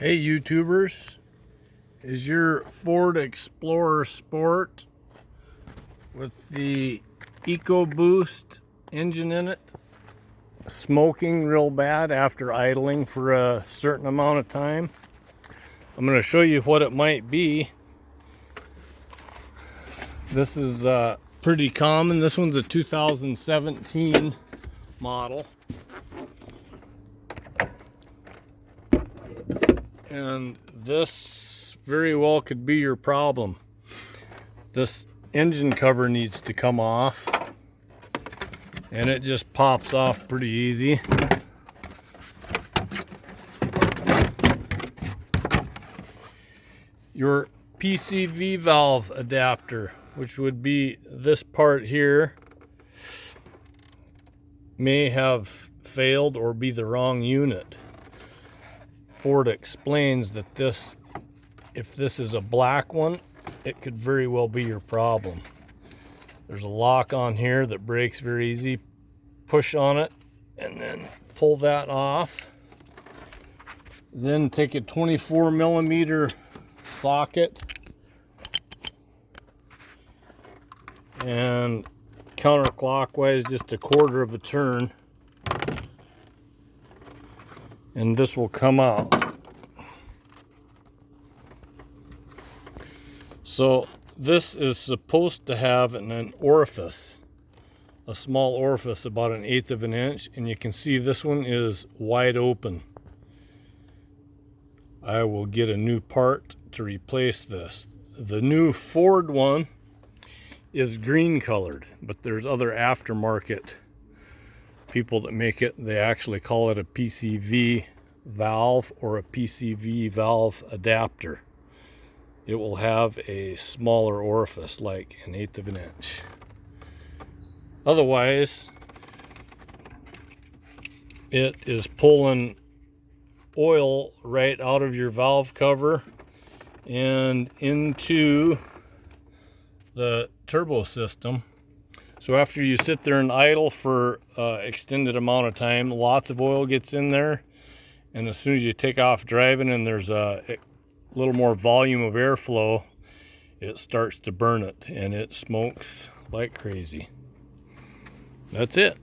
Hey YouTubers, is your Ford Explorer Sport with the EcoBoost engine in it smoking real bad after idling for a certain amount of time? I'm going to show you what it might be. This is pretty common. This one's a 2017 model. And this very well could be your problem. This engine cover needs to come off, and it just pops off pretty easy. Your PCV valve adapter, which would be this part here, may have failed or be the wrong unit. Ford explains that if this is a black one, it could very well be your problem. There's a lock on here that breaks very easy. Push on it and then pull that off. Then take a 24 millimeter socket and counterclockwise just a quarter of a turn, and this will come out. So this is supposed to have an orifice, a small orifice about 1/8 of an inch, and you can see this one is wide open. I will get a new part to replace this. The new Ford one is green colored, but there's other aftermarket people that make it. They actually call it a PCV valve or a PCV valve adapter. It will have a smaller orifice, like 1/8 of an inch. Otherwise, it is pulling oil right out of your valve cover and into the turbo system. So after you sit there and idle for extended amount of time, lots of oil gets in there, and as soon as you take off driving and there's a little more volume of airflow, it starts to burn it, and it smokes like crazy. That's it.